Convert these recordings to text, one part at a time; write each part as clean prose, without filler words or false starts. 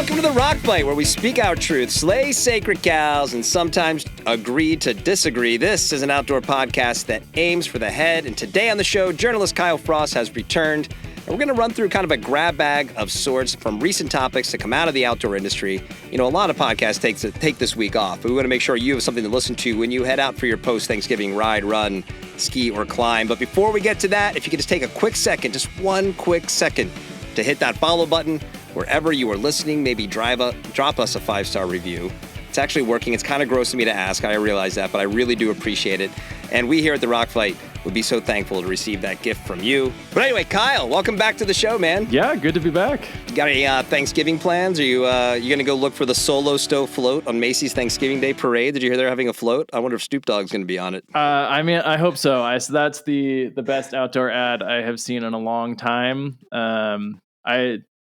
Welcome to the Rock Fight, where we speak our truth, slay sacred cows, and sometimes agree to disagree. This is an outdoor podcast that aims for the head, and today on the show, journalist Kyle Frost has returned, and we're going to run through kind of a grab bag of sorts from recent topics to come out of the outdoor industry. You know, a lot of podcasts take this week off, but we want to make sure you have something to listen to when you head out for your post-Thanksgiving ride, run, ski, or climb. But before we get to that, if you could just take a quick second, just one quick second, to hit that follow button wherever you are listening. Maybe drop us a 5-star review. It's actually working. It's kind of gross of me to ask. I realize that, but I really do appreciate it. And we here at the Rock Fight would be so thankful to receive that gift from you. But anyway, Kyle, welcome back to the show, man. Yeah, good to be back. You got any Thanksgiving plans? Are you going to go look for the Solo Stow float on Macy's Thanksgiving Day Parade? Did you hear they're having a float? I wonder if Snoop Dogg's going to be on it. I mean, I hope so. That's the best outdoor ad I have seen in a long time.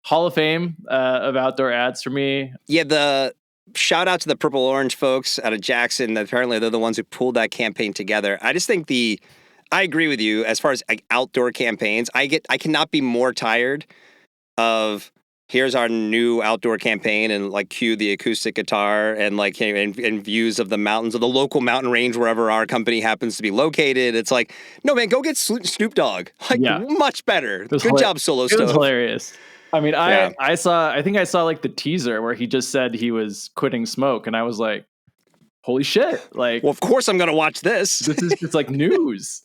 Hall of Fame of outdoor ads for me. Yeah, the shout out to the Purple Orange folks out of Jackson. Apparently, they're the ones who pulled that campaign together. I just think I agree with you as far as like outdoor campaigns. I cannot be more tired of here's our new outdoor campaign and like cue the acoustic guitar and like and views of the mountains of the local mountain range wherever our company happens to be located. It's like, no man, go get Snoop Dogg. Like much better. Good job, Solo Stow. It was hilarious. I mean, I think I saw like the teaser where he just said he was quitting smoke, and I was like, holy shit. Like, well, of course I'm going to watch this. This is just like news.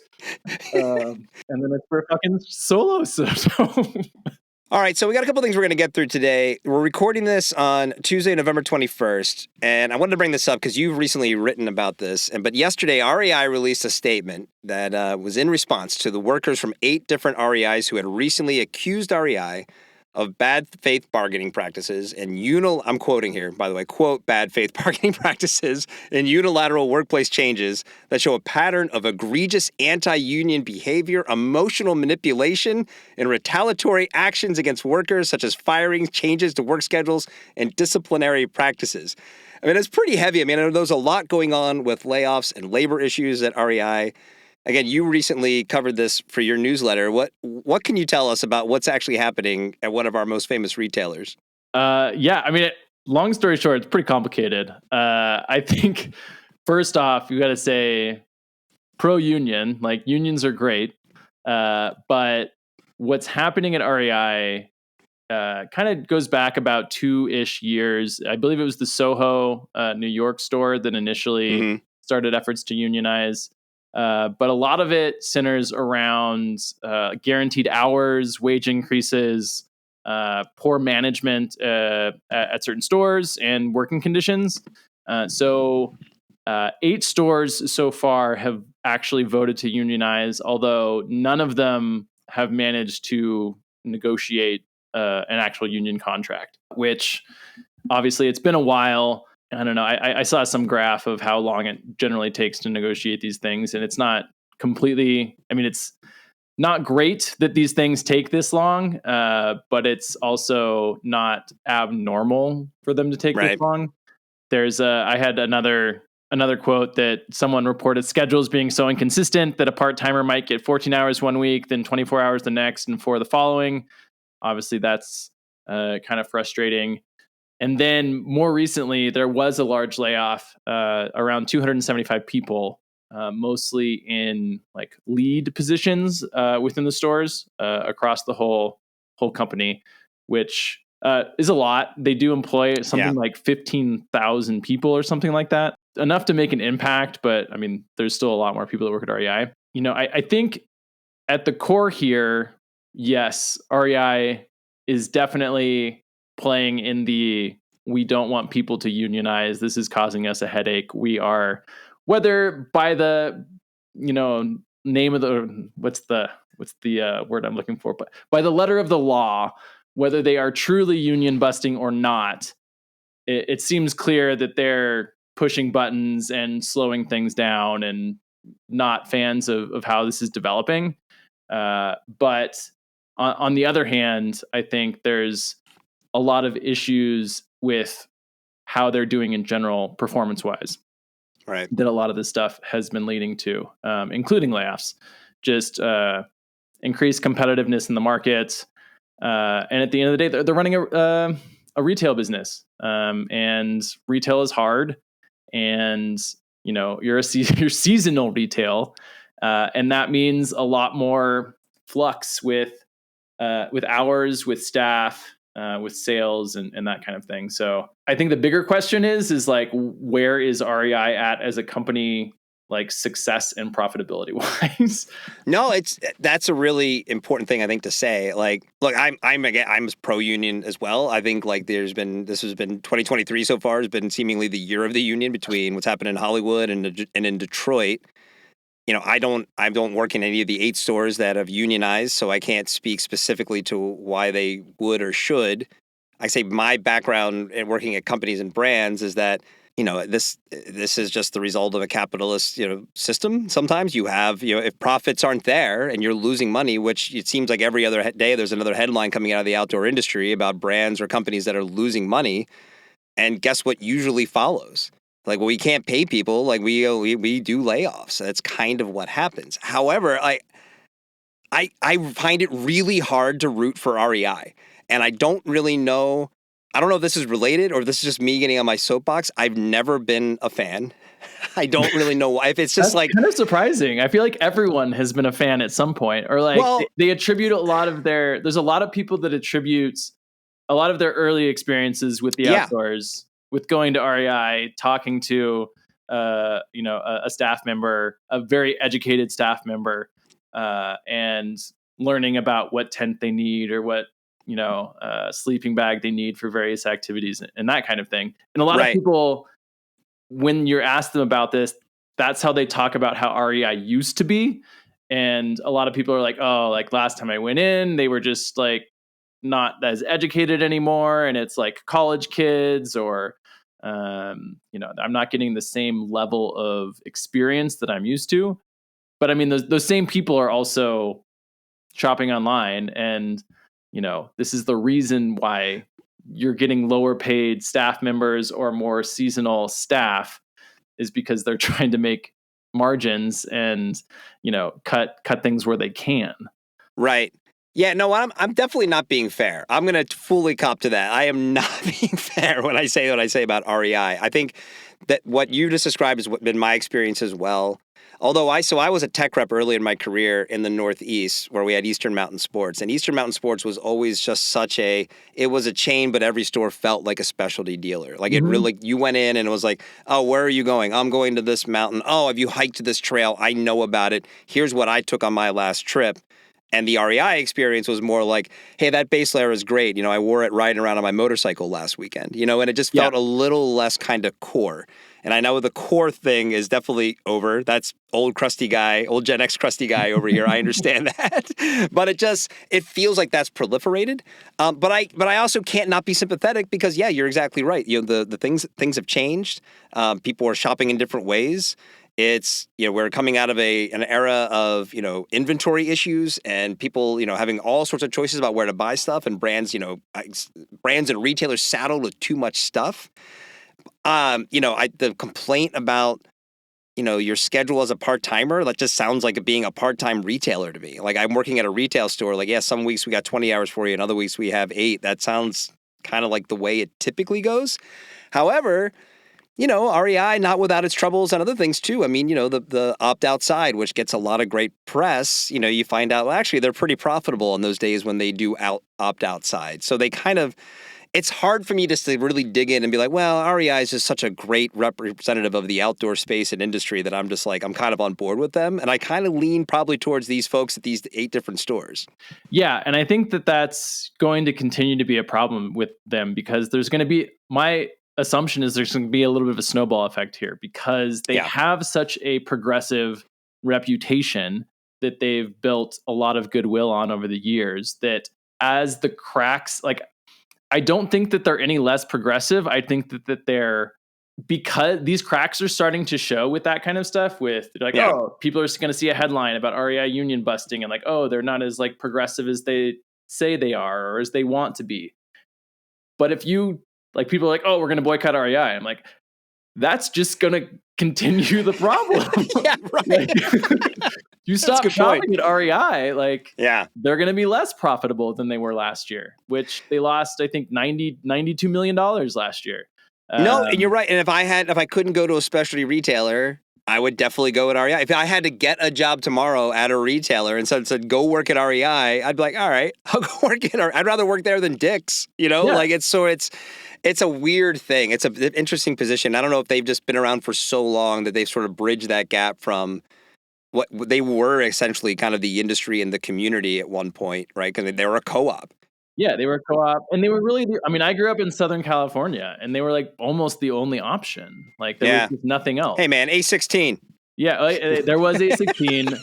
And then it's for fucking Solo. So. All right, so we got a couple things we're going to get through today. We're recording this on Tuesday, November 21st, and I wanted to bring this up because you've recently written about this. But yesterday, REI released a statement that was in response to the workers from 8 different REIs who had recently accused REI of bad faith bargaining practices and I'm quoting here, by the way, quote, bad faith bargaining practices and unilateral workplace changes that show a pattern of egregious anti-union behavior, emotional manipulation, and retaliatory actions against workers, such as firings, changes to work schedules, and disciplinary practices. I mean, it's pretty heavy. I mean, I know there's a lot going on with layoffs and labor issues at REI. Again, you recently covered this for your newsletter. What can you tell us about what's actually happening at one of our most famous retailers? Yeah, I mean, long story short, it's pretty complicated. I think first off, you got to say pro-union, like unions are great. But what's happening at REI kind of goes back about 2-ish years. I believe it was the Soho, New York store that initially started efforts to unionize. But a lot of it centers around guaranteed hours, wage increases, poor management at certain stores, and working conditions. So 8 stores so far have actually voted to unionize, although none of them have managed to negotiate an actual union contract, which obviously it's been a while. I don't know. I saw some graph of how long it generally takes to negotiate these things, and it's not completely. I mean, it's not great that these things take this long, but it's also not abnormal for them to take this long. I had another quote that someone reported schedules being so inconsistent that a part-timer might get 14 hours one week, then 24 hours the next, and 4 the following. Obviously, that's kind of frustrating. And then more recently, there was a large layoff, around 275 people, mostly in like lead positions within the stores across the whole company, which is a lot. They do employ something like 15,000 people or something like that. Enough to make an impact, but I mean, there's still a lot more people that work at REI. You know, I think at the core here, yes, REI is definitely playing in we don't want people to unionize. This is causing us a headache. We are, whether by the, name of what's the word I'm looking for, but by the letter of the law, whether they are truly union busting or not, it seems clear that they're pushing buttons and slowing things down and not fans of how this is developing. But on the other hand, I think there's a lot of issues with how they're doing in general, performance-wise. Right. That a lot of this stuff has been leading to, including layoffs, just increased competitiveness in the market. And at the end of the day, they're running a retail business, and retail is hard, and you're seasonal retail, and that means a lot more flux with hours, with staff, with sales, and that kind of thing. So I think the bigger question is like, where is REI at as a company, like success and profitability wise? No, that's a really important thing I think to say. Like, look, I'm pro union as well. I think like this has been 2023 so far has been seemingly the year of the union between what's happened in Hollywood and in Detroit. I don't work in any of the 8 stores that have unionized, so I can't speak specifically to why they would or should. I say my background in working at companies and brands is that this is just the result of a capitalist system. Sometimes you have if profits aren't there and you're losing money, which it seems like every other day there's another headline coming out of the outdoor industry about brands or companies that are losing money, and guess what usually follows? Like, well, we can't pay people. Like we do layoffs. That's kind of what happens. However, I find it really hard to root for REI, and I don't really know. I don't know if this is related or if this is just me getting on my soapbox. I've never been a fan. I don't really know why. If it's just That's kind of surprising. I feel like everyone has been a fan at some point, or like they attribute a lot of there's a lot of people that attributes a lot of their early experiences with the outdoors, with going to REI, talking to a staff member, a very educated staff member, and learning about what tent they need or what sleeping bag they need for various activities and that kind of thing. And a lot of people, when you're asked them about this, that's how they talk about how REI used to be. And a lot of people are like, oh, like last time I went in, they were just like not as educated anymore, and it's like college kids, or I'm not getting the same level of experience that I'm used to. But I mean, those same people are also shopping online, and this is the reason why you're getting lower paid staff members or more seasonal staff, is because they're trying to make margins and cut things where they can. Right. Yeah, no, I'm definitely not being fair. I'm going to fully cop to that. I am not being fair when I say what I say about REI. I think that what you just described has been my experience as well. Although I was a tech rep early in my career in the Northeast, where we had Eastern Mountain Sports, and Eastern Mountain Sports was always just it was a chain, but every store felt like a specialty dealer. Like it really, you went in and it was like, oh, where are you going? I'm going to this mountain. Oh, have you hiked to this trail? I know about it. Here's what I took on my last trip. And the REI experience was more like, hey, that base layer is great. I wore it riding around on my motorcycle last weekend, and it just felt a little less kind of core. And I know the core thing is definitely over. That's old Gen X crusty guy over here. I understand that. But it feels like that's proliferated. But I also can't not be sympathetic because, yeah, you're exactly right. The things have changed. People are shopping in different ways. It's, we're coming out of an era of, inventory issues and people, having all sorts of choices about where to buy stuff, and brands and retailers saddled with too much stuff. The complaint about, your schedule as a part-timer, that just sounds like being a part-time retailer to me. Like, I'm working at a retail store. Like, yeah, some weeks we got 20 hours for you and other weeks we have 8. That sounds kind of like the way it typically goes. However, REI, not without its troubles and other things too. I mean, the opt-out side, which gets a lot of great press, you find out, well, actually, they're pretty profitable on those days when they do opt-out side. So it's hard for me just to really dig in and be like, well, REI is just such a great representative of the outdoor space and industry that I'm just like, I'm kind of on board with them. And I kind of lean probably towards these folks at these 8 different stores. Yeah. And I think that that's going to continue to be a problem with them, because there's going to be, my assumption is there's going to be a little bit of a snowball effect here, because they have such a progressive reputation that they've built a lot of goodwill on over the years, that as the cracks, like, I don't think that they're any less progressive. I think that they're, because these cracks are starting to show with that kind of stuff, with like, oh, people are going to see a headline about REI union busting, and like, oh, they're not as like progressive as they say they are or as they want to be. But if you, like, people are like, oh, we're going to boycott REI, I'm like, that's just going to continue the problem. Yeah, right. Like, you That's a stop good point. shopping at REI, like Yeah. they're going to be less profitable than they were last year, which they lost, I think, $92 million last year. No, and you're right. And if I couldn't go to a specialty retailer, I would definitely go at REI. If I had to get a job tomorrow at a retailer and said go work at REI, I'd be like, all right, I'll go work at REI. I'd rather work there than Dick's. Yeah. Like it's a weird thing. It's an interesting position. I don't know if they've just been around for so long that they've sort of bridged that gap from what they were essentially kind of the industry and the community at one point, right? Because they were a co-op. Yeah, they were a co-op, and they were really. I mean, I grew up in Southern California, and they were like almost the only option. Like there was just nothing else. Hey, man, A16. Yeah, there was A16,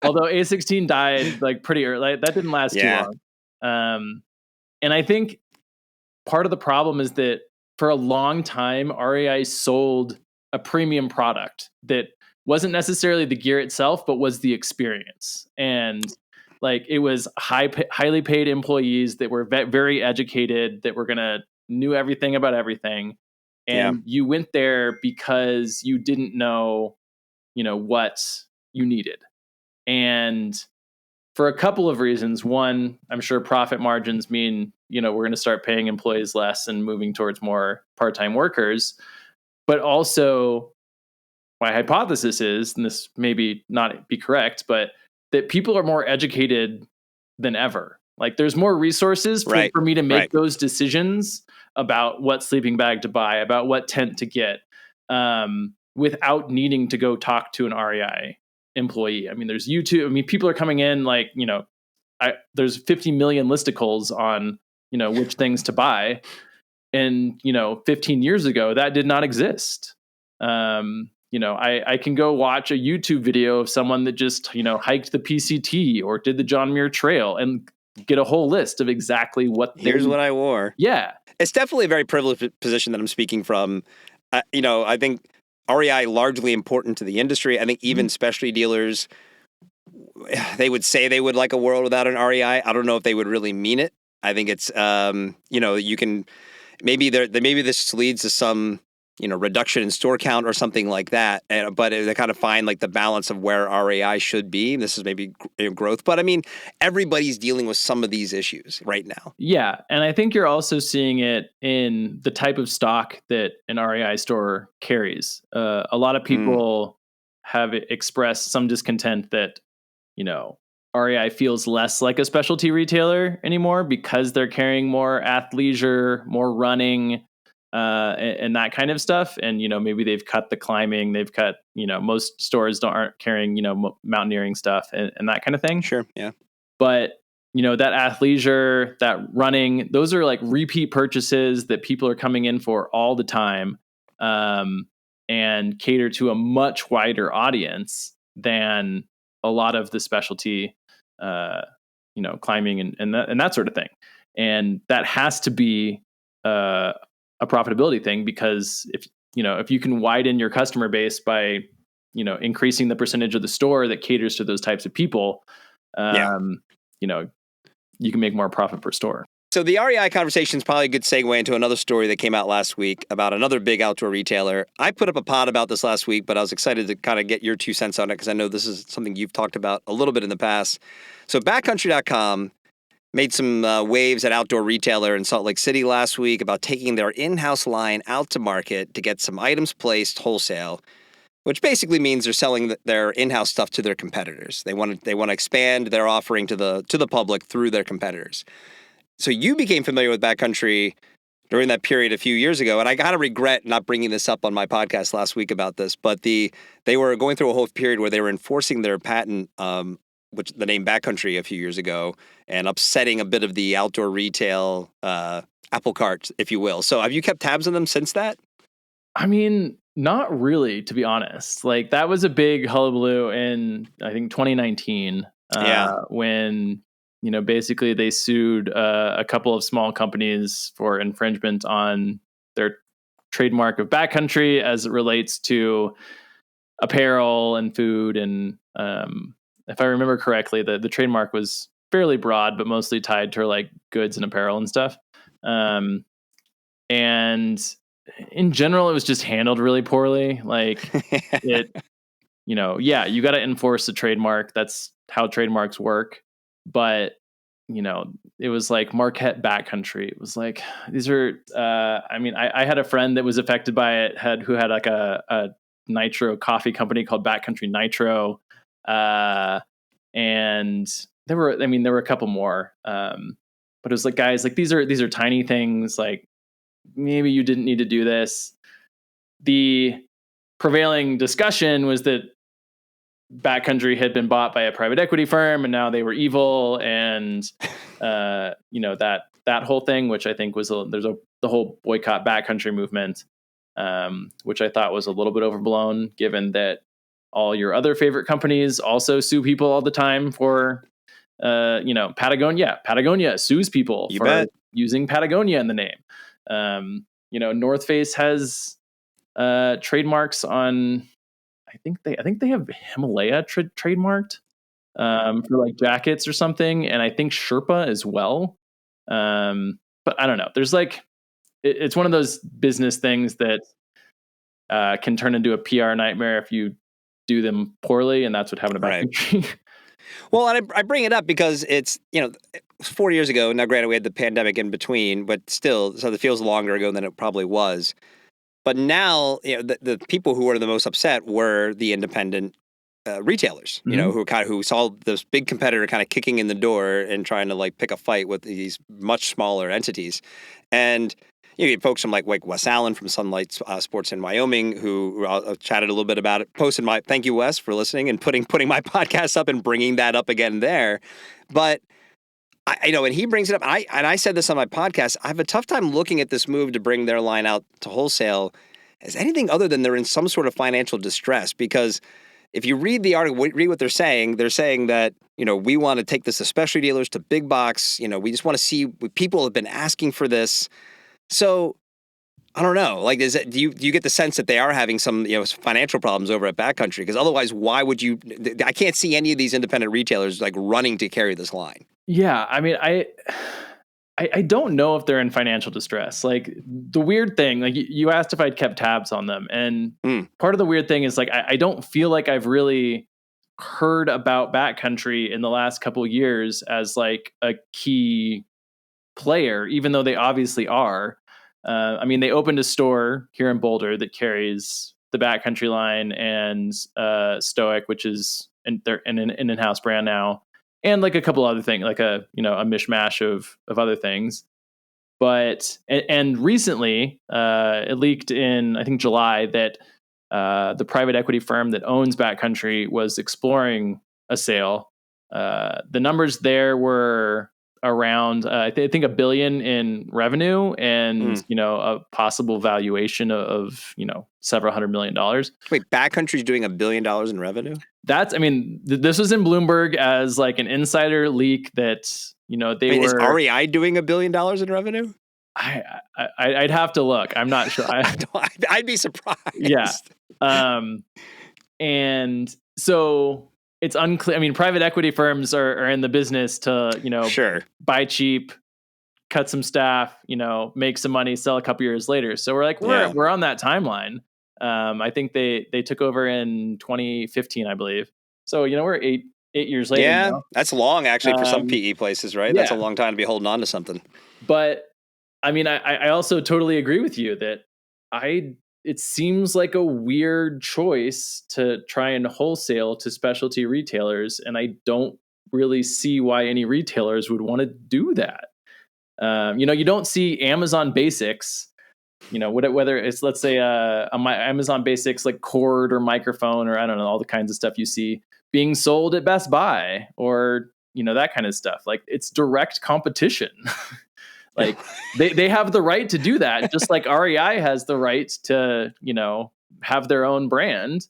although A16 died like pretty early. Like, that didn't last too long. And I think part of the problem is that for a long time, REI sold a premium product that wasn't necessarily the gear itself, but was the experience. And like it was highly paid employees that were very educated, that were knew everything about everything. And you went there because you didn't know, what you needed. And for a couple of reasons. One, I'm sure profit margins mean, we're going to start paying employees less and moving towards more part-time workers. But also, my hypothesis is, and this maybe not be correct, but that people are more educated than ever. Like there's more resources for me to make those decisions about what sleeping bag to buy, about what tent to get, without needing to go talk to an REI employee. I mean, there's YouTube. I mean, people are coming in like, there's 50 million listicles on, which things to buy. And, 15 years ago, that did not exist. I can go watch a YouTube video of someone that just, hiked the PCT or did the John Muir Trail and get a whole list of exactly here's what I wore. Yeah. It's definitely a very privileged position that I'm speaking from. I think REI largely important to the industry. I think even specialty dealers, they would say they would like a world without an REI. I don't know if they would really mean it. I think it's, you can, maybe this leads to some, reduction in store count or something like that. But they kind of find like the balance of where REI should be. This is maybe growth, but I mean, everybody's dealing with some of these issues right now. Yeah. And I think you're also seeing it in the type of stock that an REI store carries. A lot of people have expressed some discontent that, REI feels less like a specialty retailer anymore because they're carrying more athleisure, more running, and that kind of stuff. And, maybe they've cut the climbing, they've cut, most stores aren't carrying, mountaineering stuff and that kind of thing. Sure. Yeah. But, that athleisure, that running, those are like repeat purchases that people are coming in for all the time, and cater to a much wider audience than a lot of the specialty, climbing and that sort of thing. And that has to be, a profitability thing, because if you can widen your customer base by, increasing the percentage of the store that caters to those types of people, you can make more profit per store. So the REI conversation is probably a good segue into another story that came out last week about another big outdoor retailer. I put up a pod about this last week, but I was excited to kind of get your 2 cents on it because I know this is something you've talked about a little bit in the past. So Backcountry.com made some waves at outdoor retailer in Salt Lake City last week about taking their in-house line out to market to get some items placed wholesale, which basically means they're selling their in-house stuff to their competitors. They want to expand their offering to the public through their competitors. So you became familiar with Backcountry during that period a few years ago, and I kind of regret not bringing this up on my podcast last week about this, but they were going through a whole period where they were enforcing their patent, which the name Backcountry a few years ago, and upsetting a bit of the outdoor retail apple cart, if you will. So have you kept tabs on them since that? I mean, not really, to be honest. Like that was a big hullabaloo in, I think, 2019, when, basically they sued a couple of small companies for infringement on their trademark of Backcountry as it relates to apparel and food. And if I remember correctly, the trademark was fairly broad, but mostly tied to like goods and apparel and stuff. And in general, it was just handled really poorly. Like yeah, you got to enforce the trademark. That's how trademarks work. But, it was like Marquette Backcountry. It was like, these are, I had a friend that was affected by it, who had like a nitro coffee company called Backcountry Nitro. And there were a couple more. But it was like, guys, like these are tiny things. Like maybe you didn't need to do this. The prevailing discussion was that Backcountry had been bought by a private equity firm and now they were evil. And, that whole thing, which I think was, the whole boycott Backcountry movement, which I thought was a little bit overblown, given that all your other favorite companies also sue people all the time for, Patagonia. Patagonia sues people for using Patagonia in the name. North Face has trademarks on. I think they have Himalaya trademarked for like jackets or something, and I think Sherpa as well. But I don't know. There's like it's one of those business things that can turn into a PR nightmare if you do them poorly, and that's what happened to Backcountry. Right. Well, and I bring it up because it's 4 years ago. Now, granted, we had the pandemic in between, but still, so it feels longer ago than it probably was. But now, the people who were the most upset were the independent retailers, who saw this big competitor kind of kicking in the door and trying to like pick a fight with these much smaller entities. And you get folks from like Wes Allen from Sunlight Sports in Wyoming, who chatted a little bit about it. Posted thank you, Wes, for listening and putting my podcast up and bringing that up again there. But and he brings it up. I said this on my podcast. I have a tough time looking at this move to bring their line out to wholesale as anything other than they're in some sort of financial distress. Because if you read the article, read what they're saying that, we want to take this to specialty dealers, to big box. We just want to see people have been asking for this. So I don't know. Like, do you get the sense that they are having some financial problems over at Backcountry? Because otherwise, why would you? I can't see any of these independent retailers like running to carry this line. Yeah, I mean, I don't know if they're in financial distress. Like the weird thing, like you asked if I'd kept tabs on them, and part of the weird thing is like I don't feel like I've really heard about Backcountry in the last couple of years as like a key player, even though they obviously are. They opened a store here in Boulder that carries the Backcountry line and Stoic, which is an in-house brand now, and like a couple other things, like a mishmash of other things. But and recently, it leaked in I think July that the private equity firm that owns Backcountry was exploring a sale. The numbers there were around I think $1 billion in revenue and a possible valuation of several $100 million. Wait, Backcountry's doing $1 billion in revenue? This was in Bloomberg as like an insider leak that they were. Is REI doing $1 billion in revenue? I'd have to look. I'm not sure. I'd be surprised. Yeah. And so it's unclear. I mean, private equity firms are in the business to, sure, buy cheap, cut some staff, make some money, sell a couple years later. So we're like, we're on that timeline. I think they took over in 2015, I believe. So, we're eight years later. Yeah, now. That's long actually for some PE places, right? Yeah. That's a long time to be holding on to something. But I mean, I also totally agree with you that it seems like a weird choice to try and wholesale to specialty retailers. And I don't really see why any retailers would want to do that. You don't see Amazon Basics, whether it's, let's say, my Amazon Basics, like cord or microphone, or I don't know, all the kinds of stuff you see being sold at Best Buy or, that kind of stuff. Like it's direct competition. Like they have the right to do that, just like REI has the right to, have their own brand.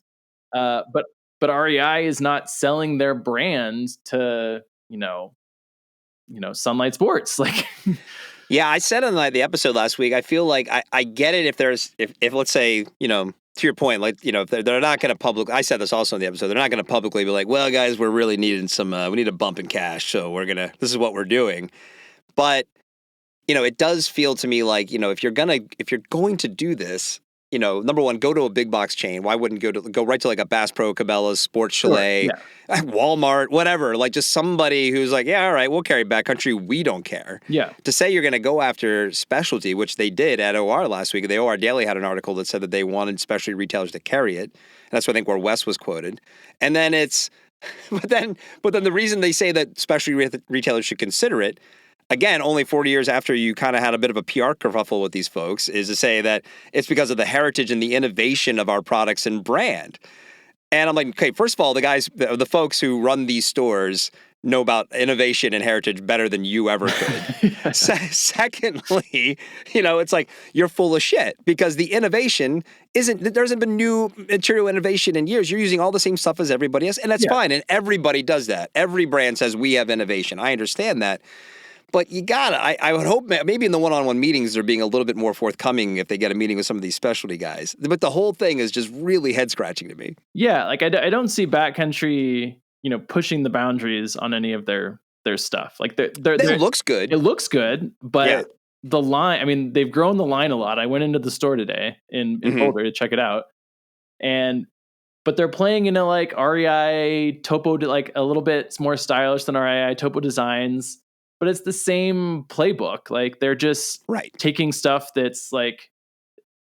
But REI is not selling their brand to, Sunlight Sports. Like, yeah, I said on the episode last week, I feel like I get it if let's say, to your point, like, if they're not going to I said this also in the episode, they're not going to publicly be like, well, guys, we're really needing we need a bump in cash. So this is what we're doing. But it does feel to me like, if you're going to do this, number one, go to a big box chain. Why wouldn't go right to like a Bass Pro, Cabela's, Sports Sure, Chalet, Walmart, whatever? Like just somebody who's like, yeah, all right, we'll carry Backcountry. We don't care. Yeah. To say you're going to go after specialty, which they did at OR last week. The OR Daily had an article that said that they wanted specialty retailers to carry it. And that's, I think, where Wes was quoted. And then but then the reason they say that specialty retailers should consider it, again, only 40 years after you kind of had a bit of a PR kerfuffle with these folks, is to say that it's because of the heritage and the innovation of our products and brand. And I'm like, okay, first of all, the folks who run these stores know about innovation and heritage better than you ever could. Secondly, it's like you're full of shit because the innovation there hasn't been new material innovation in years. You're using all the same stuff as everybody else, and that's fine. And everybody does that. Every brand says we have innovation. I understand that. But you gotta, I would hope maybe in the one-on-one meetings they're being a little bit more forthcoming if they get a meeting with some of these specialty guys. But the whole thing is just really head-scratching to me. Yeah, like I don't see Backcountry, pushing the boundaries on any of their stuff. Like it looks good. It looks good, but the line, I mean, they've grown the line a lot. I went into the store today in Boulder to check it out. But they're playing into like REI topo, like a little bit more stylish than REI topo designs. But it's the same playbook. Like they're just taking stuff that's like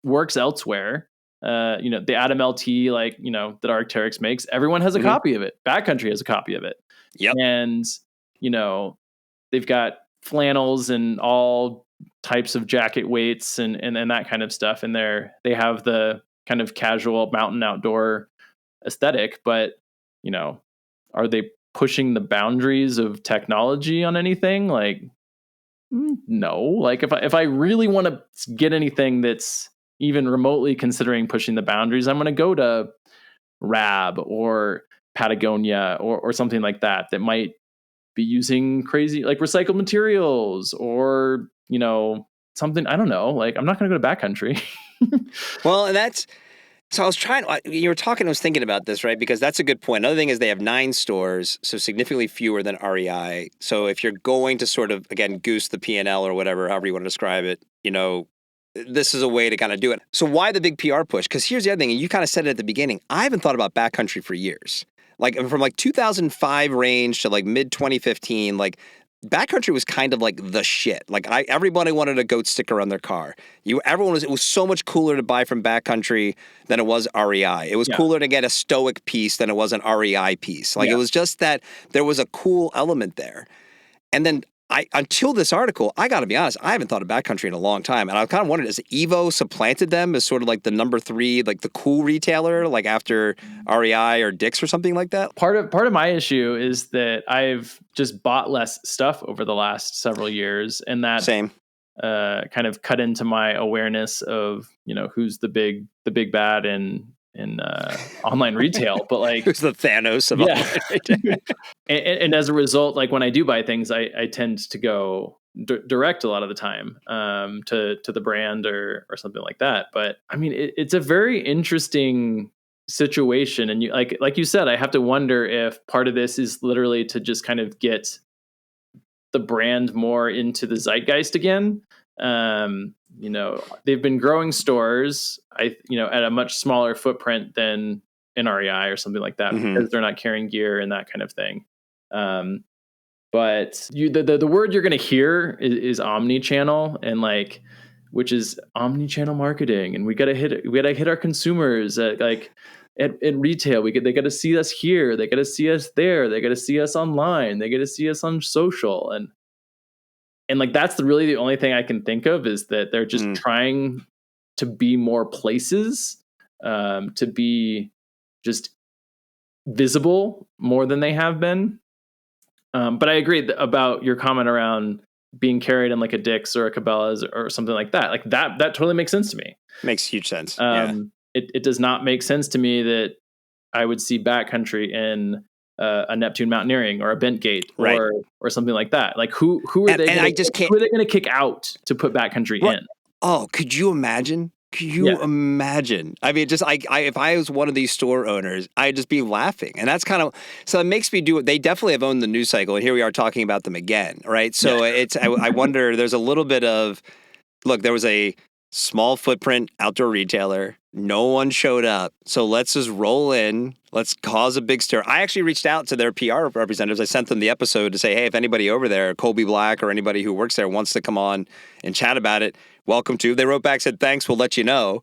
works elsewhere. The Adam LT, like, that Arc'teryx makes. Everyone has a copy of it. Backcountry has a copy of it. Yep. And, they've got flannels and all types of jacket weights and that kind of stuff. And they have the kind of casual mountain outdoor aesthetic, but, are they pushing the boundaries of technology on anything? Like, no. Like if I really want to get anything that's even remotely considering pushing the boundaries, I'm going to go to Rab or Patagonia or something like that might be using crazy like recycled materials or something. I don't know. Like I'm not going to go to Backcountry. Well, and so I was you were talking, I was thinking about this, right? Because that's a good point. Another thing is they have 9 stores, so significantly fewer than REI. So if you're going to sort of, again, goose the P&L or whatever, however you want to describe it, this is a way to kind of do it. So why the big PR push? Because here's the other thing, and you kind of said it at the beginning. I haven't thought about Backcountry for years. Like from like 2005 range to like mid 2015, like Backcountry was kind of like the shit. Like everybody wanted a goat sticker on their car. It was so much cooler to buy from Backcountry than it was REI. It was cooler to get a Stoic piece than it was an REI piece. Like it was just that there was a cool element there. And then until this article, I got to be honest, I haven't thought of Backcountry in a long time. And I kind of wondered, has Evo supplanted them as sort of like the number 3, like the cool retailer, like after REI or Dick's or something like that? Part of my issue is that I've just bought less stuff over the last several years. And that Same. Kind of cut into my awareness of, who's the big bad in online retail, but like who's the Thanos of online retail. and as a result, like when I do buy things, I tend to go direct a lot of the time to the brand or something like that. But I mean, it's a very interesting situation, and you like you said, I have to wonder if part of this is literally to just kind of get the brand more into the zeitgeist again. They've been growing stores, at a much smaller footprint than in REI or something like that, because they're not carrying gear and that kind of thing. But the word you're going to hear is omni-channel, and like, which is omni-channel marketing. And we got to hit our consumers at retail. They got to see us here. They got to see us there. They got to see us online. They got to see us on social. And like, that's really the only thing I can think of, is that they're just trying to be more places, to be just visible more than they have been. But I agree about your comment around being carried in like a Dick's or a Cabela's or something like that. Like that totally makes sense to me. Makes huge sense. It does not make sense to me that I would see Backcountry in a Neptune Mountaineering or a Bentgate or something like that. Like who are they? Who are they going to kick out to put Backcountry in? Oh, could you imagine? Can you imagine? I mean, just if I was one of these store owners, I'd just be laughing. And that's kind of, so it makes me do it. They definitely have owned the news cycle, and here we are talking about them again, right? So I wonder, there's a little bit of, look, there was a small footprint outdoor retailer. No one showed up. So let's just roll in. Let's cause a big stir. I actually reached out to their PR representatives. I sent them the episode to say, hey, if anybody over there, Colby Black or anybody who works there wants to come on and chat about it, welcome to. They wrote back, said, thanks, we'll let you know.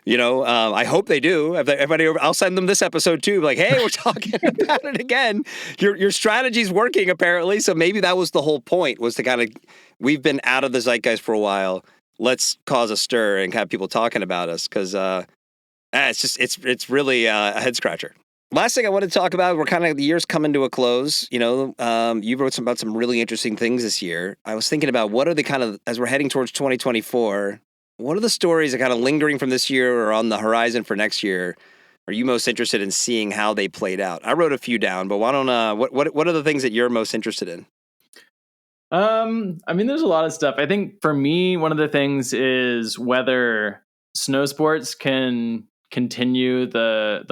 I hope they do. If everybody over, I'll send them this episode too. Like, hey, we're talking about it again. Your strategy's working apparently. So maybe that was the whole point, was to kind of, we've been out of the zeitgeist for a while. Let's cause a stir and have people talking about us, because it's really a head scratcher. Last thing I want to talk about, the year's coming to a close. You wrote about some really interesting things this year. I was thinking about what are the as we're heading towards 2024, what are the stories that kind of lingering from this year or on the horizon for next year are you most interested in seeing how they played out? I wrote a few down, but why don't what are the things that you're most interested in? There's a lot of stuff. I think for me, one of the things is whether snow sports can continue the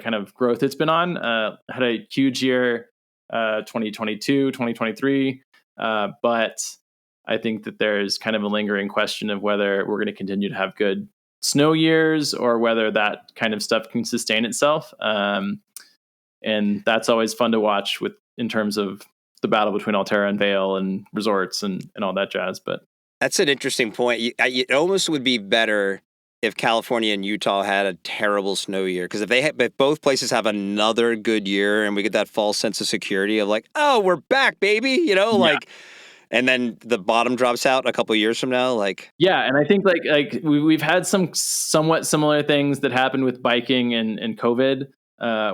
kind of growth it's been on. Had a huge year, 2022, 2023, but I think that there's kind of a lingering question of whether we're going to continue to have good snow years or whether that kind of stuff can sustain itself. And that's always fun to watch in terms of the battle between Alterra and Vail and resorts and all that jazz. But that's an interesting point. It almost would be better if California and Utah had a terrible snow year, because if both places have another good year and we get that false sense of security of like, oh, we're back, baby, and then the bottom drops out a couple of years from now, and I think we've had some somewhat similar things that happened with biking and COVID,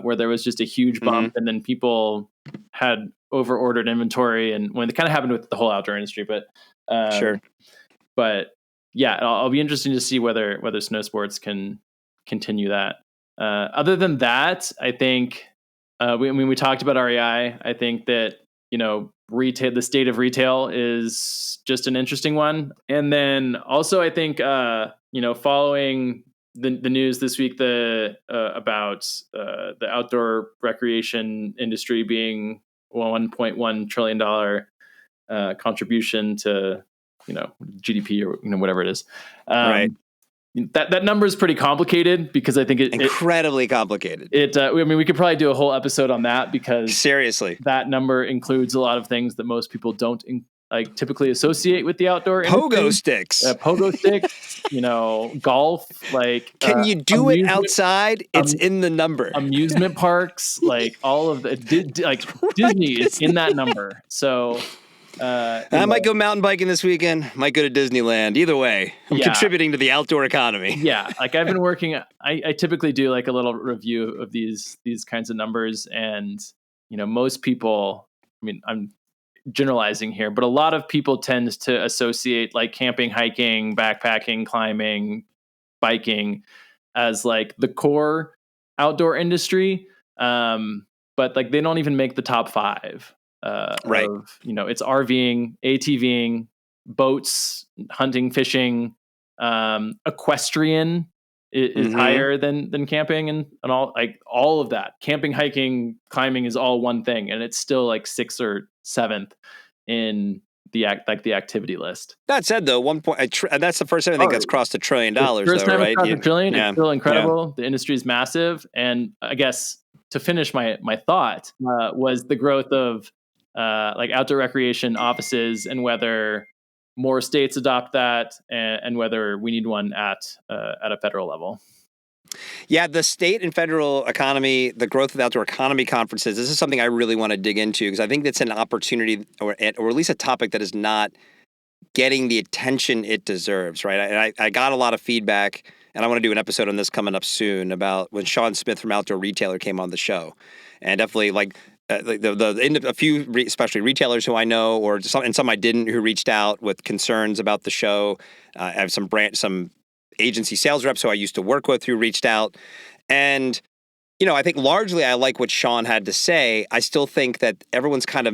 where there was just a huge bump, and then people had over-ordered inventory, and when it kind of happened with the whole outdoor industry, but sure. But yeah, I'll be interested to see whether snow sports can continue that. Other than that, I think we talked about REI. I think that retail, the state of retail is just an interesting one. And then also I think following the news this week about the outdoor recreation industry being $1.1 trillion contribution to GDP or whatever it is. Right. That number is pretty complicated because I think incredibly complicated. We could probably do a whole episode on that, because seriously, that number includes a lot of things that most people don't typically associate with the outdoor pogo sticks, golf. Can you do it outside? It's in the number. Amusement parks, all of the Disney is in that number. So. I might go mountain biking this weekend. Might go to Disneyland. Either way, I'm contributing to the outdoor economy. Yeah, I've been working. I typically do a little review of these kinds of numbers, and most people. I'm generalizing here, but a lot of people tend to associate camping, hiking, backpacking, climbing, biking as the core outdoor industry. But they don't even make the top 5. Right. It's RVing, ATVing, boats, hunting, fishing, equestrian is higher than camping and all of that. Camping, hiking, climbing is all one thing, and it's still 6th or 7th in the activity list. That said, though, that's the first time I think that's crossed $1 trillion. First time it's crossed $1 trillion. Yeah. It's still incredible. Yeah. The industry is massive, and I guess to finish my thought was the growth of outdoor recreation offices, and whether more states adopt that, and whether we need one at a federal level. Yeah, the state and federal economy, the growth of the outdoor economy conferences, this is something I really want to dig into, because I think that's an opportunity or at least a topic that is not getting the attention it deserves, right? And I got a lot of feedback, and I want to do an episode on this coming up soon about when Sean Smith from Outdoor Retailer came on the show. And definitely a few, especially retailers who I know, or some I didn't, who reached out with concerns about the show. I have some agency sales reps who I used to work with who reached out. And, I think largely I like what Sean had to say. I still think that everyone's kind of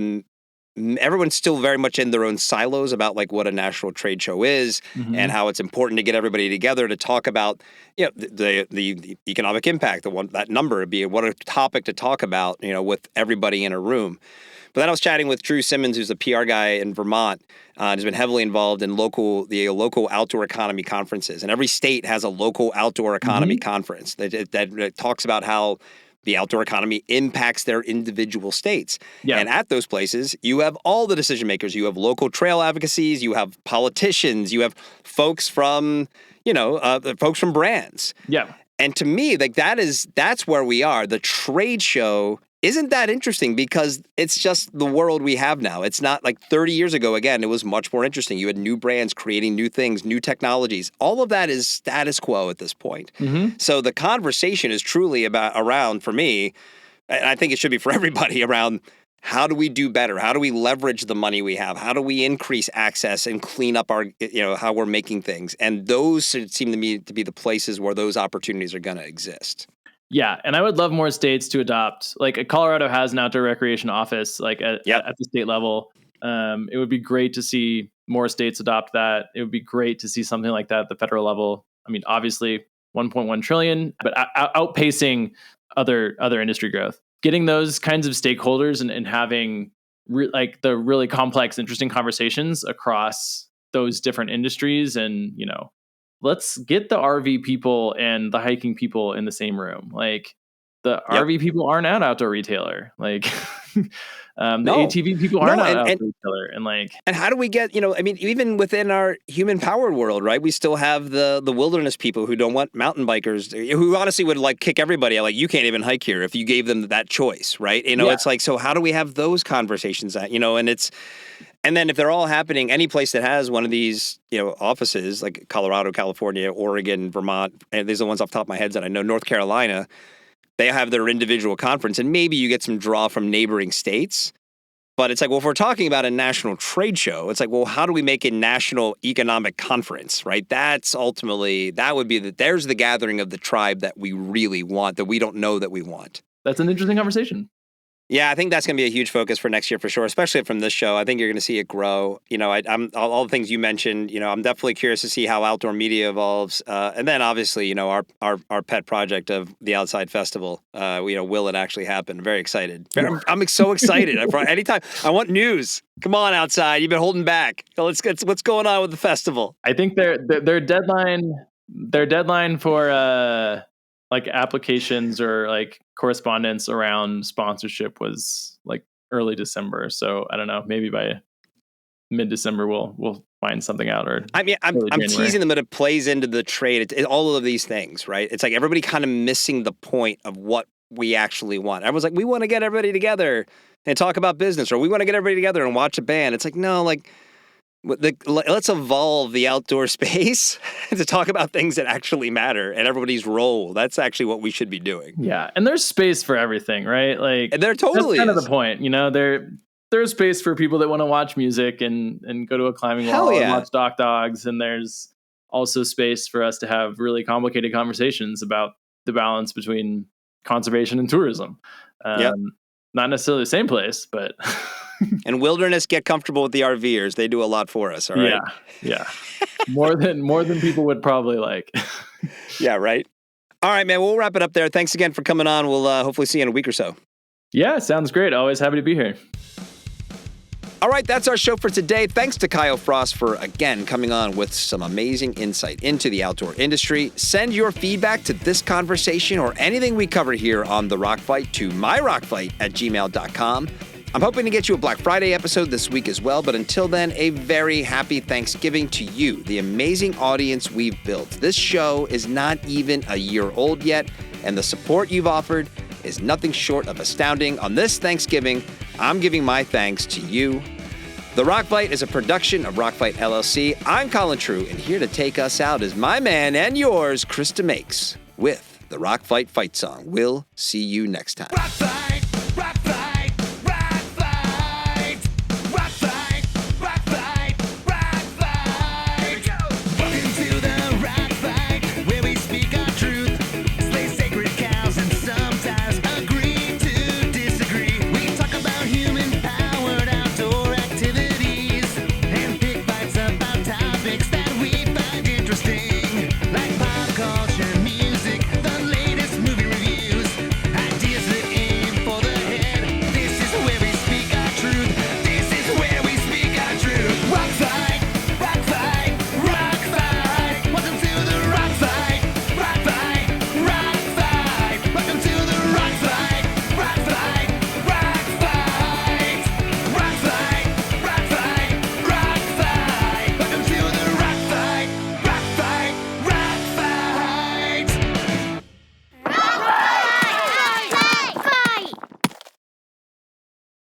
everyone's still very much in their own silos about like what a national trade show is and how it's important to get everybody together to talk about, the economic impact, that number would be what a topic to talk about, with everybody in a room. But then I was chatting with Drew Simmons, who's a PR guy in Vermont, and has been heavily involved in the local outdoor economy conferences. And every state has a local outdoor economy conference that talks about how the outdoor economy impacts their individual states. Yeah. And at those places, you have all the decision makers. You have local trail advocacies. You have politicians. You have folks from, folks from brands. Yeah. And to me, like that's where we are. The trade show isn't that interesting because it's just the world we have now. It's not like 30 years ago, again, it was much more interesting. You had new brands creating new things, new technologies. All of that is status quo at this point. So the conversation is truly around, for me, and I think it should be for everybody, around how do we do better? How do we leverage the money we have? How do we increase access and clean up our, how we're making things? And those seem to me to be the places where those opportunities are going to exist. Yeah, and I would love more states to adopt. Like Colorado has an outdoor recreation office, like at the state level. It would be great to see more states adopt that. It would be great to see something like that at the federal level. I mean, obviously, 1.1 trillion, but outpacing other industry growth. Getting those kinds of stakeholders and having the really complex, interesting conversations across those different industries, and let's get the RV people and the hiking people in the same room. Like the RV people aren't an outdoor retailer. Like the ATV people aren't an outdoor retailer. And how do we get, even within our human powered world, right? We still have the wilderness people who don't want mountain bikers, who honestly would like kick everybody out. Like, you can't even hike here if you gave them that choice, right? It's like, so how do we have those conversations and then if they're all happening, any place that has one of these, offices like Colorado, California, Oregon, Vermont, and these are the ones off the top of my head that I know, North Carolina, they have their individual conference, and maybe you get some draw from neighboring states. But it's like, well, if we're talking about a national trade show, it's like, well, how do we make a national economic conference, right? That's ultimately, there's the gathering of the tribe that we really want, that we don't know that we want. That's an interesting conversation. Yeah, I think that's going to be a huge focus for next year for sure, especially from this show. I think you're going to see it grow. I'm all the things you mentioned. I'm definitely curious to see how outdoor media evolves, and then obviously, our pet project of the Outside Festival. Will it actually happen? Very excited. I'm so excited. Anytime I want news. Come on, Outside. You've been holding back. Let's get what's going on with the festival. I think their deadline for applications or correspondence around sponsorship was early December. So I don't know, maybe by mid-December we'll find something out. Or I'm teasing them, but it plays into the trade. It's all of these things, right? It's like everybody kind of missing the point of what we actually want. Everyone's like, we want to get everybody together and talk about business, or we want to get everybody together and watch a band. It's like, no, let's evolve the outdoor space to talk about things that actually matter and everybody's role. That's actually what we should be doing. Yeah, and there's space for everything, right? There totally that's kind of the point. There's space for people that want to watch music and go to a climbing wall and watch dogs, and there's also space for us to have really complicated conversations about the balance between conservation and tourism. Not necessarily the same place, but. And wilderness, get comfortable with the RVers. They do a lot for us, all right? Yeah. More than people would probably like. Yeah, right. All right, man, we'll wrap it up there. Thanks again for coming on. We'll hopefully see you in a week or so. Yeah, sounds great. Always happy to be here. All right, that's our show for today. Thanks to Kyle Frost for, again, coming on with some amazing insight into the outdoor industry. Send your feedback to this conversation or anything we cover here on The Rock Fight to myrockfight@gmail.com. I'm hoping to get you a Black Friday episode this week as well, but until then, a very happy Thanksgiving to you, the amazing audience we've built. This show is not even a year old yet, and the support you've offered is nothing short of astounding. On this Thanksgiving, I'm giving my thanks to you. The Rock Fight is a production of Rock Fight LLC. I'm Colin True, and here to take us out is my man and yours, Krista Makes, with the Rock Fight fight song. We'll see you next time.